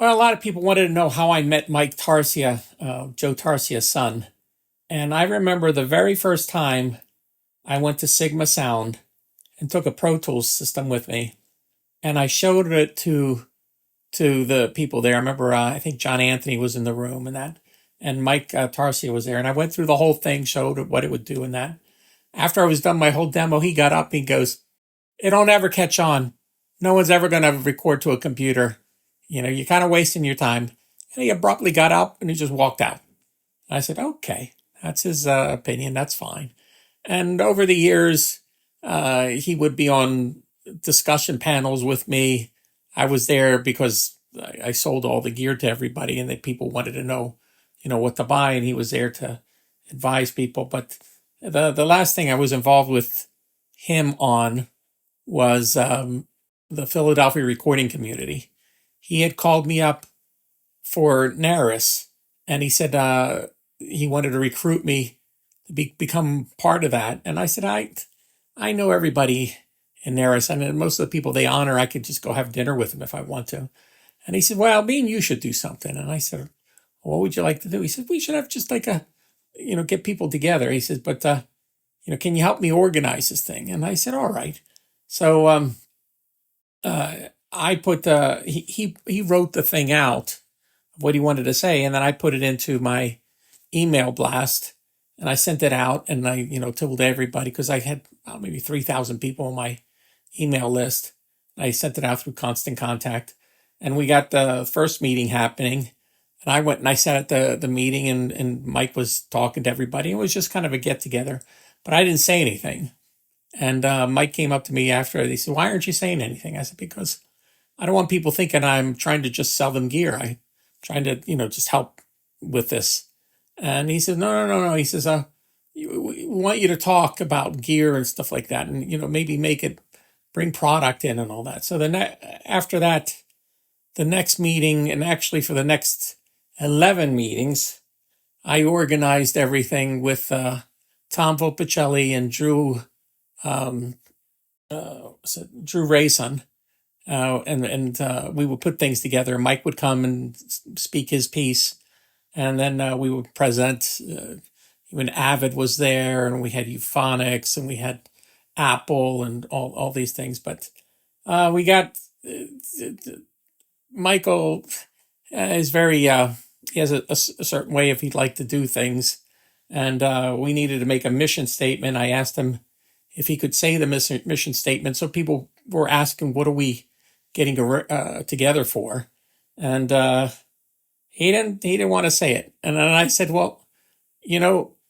Well, a lot of people wanted to know how I met Mike Tarsia, Joe Tarsia's son. And I remember the very first time I went to Sigma Sound and took a Pro Tools system with me, and I showed it to the people there. I remember I think John Anthony was in the room and Mike Tarsia was there, and I went through the whole thing, showed what it would do and that. After I was done my whole demo, he got up and he goes, "It don't ever catch on. No one's ever going to record to a computer. You're kind of wasting your time." And he abruptly got up and he just walked out. I said, "Okay, that's his opinion. That's fine." And over the years, he would be on discussion panels with me. I was there because I sold all the gear to everybody, and that people wanted to know, what to buy, and he was there to advise people. But the last thing I was involved with him on was the Philadelphia recording community. He had called me up for Naris, and he said he wanted to recruit me to become part of that. And I said, I know everybody in Naris, and most of the people they honor, I could just go have dinner with them if I want to. And he said, "Well, me and you should do something." And I said, "What would you like to do?" He said, "We should have just like get people together." He said, "But, can you help me organize this thing?" And I said, "All right." So I put he wrote the thing out, what he wanted to say, and then I put it into my email blast, and I sent it out, and I told everybody, because I had maybe 3,000 people on my email list. I sent it out through Constant Contact, and we got the first meeting happening, and I went and I sat at the meeting, and Mike was talking to everybody. It was just kind of a get together, but I didn't say anything. And Mike came up to me after. He said, "Why aren't you saying anything?" I said, "Because I don't want people thinking I'm trying to just sell them gear. I'm trying to, just help with this." And he said, "No, no, no, no." He says, "We want you to talk about gear and stuff like that, and maybe bring product in and all that." So after that, the next meeting, and actually for the next 11 meetings, I organized everything with Tom Volpicelli and Drew Rayson. And we would put things together. Mike would come and speak his piece, and then we would present. When Avid was there, and we had Euphonics, and we had Apple, and all these things. But we got Michael is very he has a certain way if he'd like to do things, and we needed to make a mission statement. I asked him if he could say the mission statement, so people were asking, "What are we getting together for?" And he didn't want to say it. And then I said, "Well,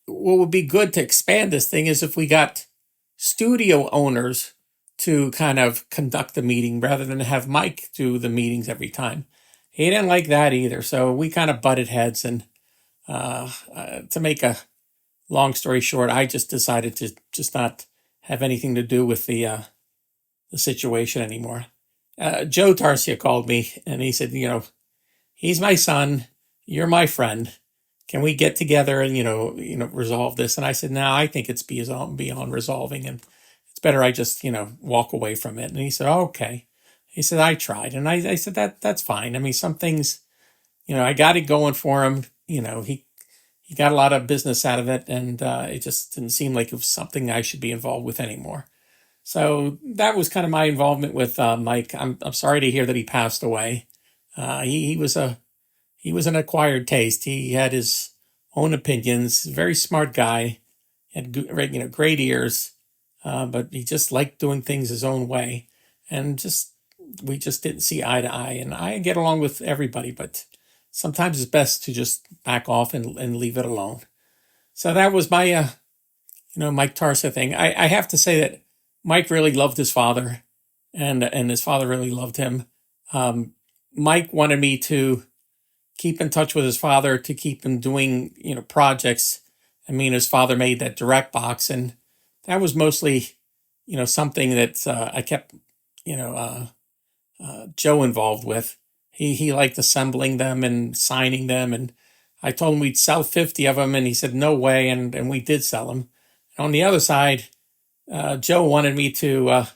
what would be good to expand this thing is if we got studio owners to kind of conduct the meeting rather than have Mike do the meetings every time." He didn't like that either, so we kind of butted heads. And to make a long story short, I just decided to just not have anything to do with the situation anymore. Joe Tarsia called me, and he said, "He's my son, you're my friend. Can we get together and resolve this?" And I said, "No, I think it's beyond resolving, and it's better I just walk away from it." And he said, "Oh, okay." He said, "I tried," and I said that's fine. I mean, some things, I got it going for him. He got a lot of business out of it, and it just didn't seem like it was something I should be involved with anymore. So that was kind of my involvement with Mike. I'm sorry to hear that he passed away. He was an acquired taste. He had his own opinions. Very smart guy. Had great ears, but he just liked doing things his own way, and we just didn't see eye to eye. And I get along with everybody, but sometimes it's best to just back off and leave it alone. So that was my Mike Tarsa thing. I have to say that Mike really loved his father, and his father really loved him. Mike wanted me to keep in touch with his father, to keep him doing projects. I mean, his father made that direct box, and that was mostly something that I kept Joe involved with. He liked assembling them and signing them, and I told him we'd sell 50 of them, and he said no way, and we did sell them. On the other side, Joe wanted me to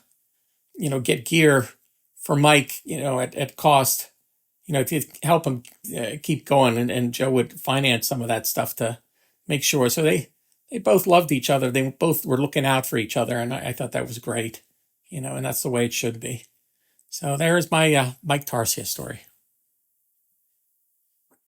get gear for Mike at cost, to help him keep going. And Joe would finance some of that stuff to make sure. So they both loved each other. They both were looking out for each other. And I thought that was great, and that's the way it should be. So there's my Mike Tarsia story.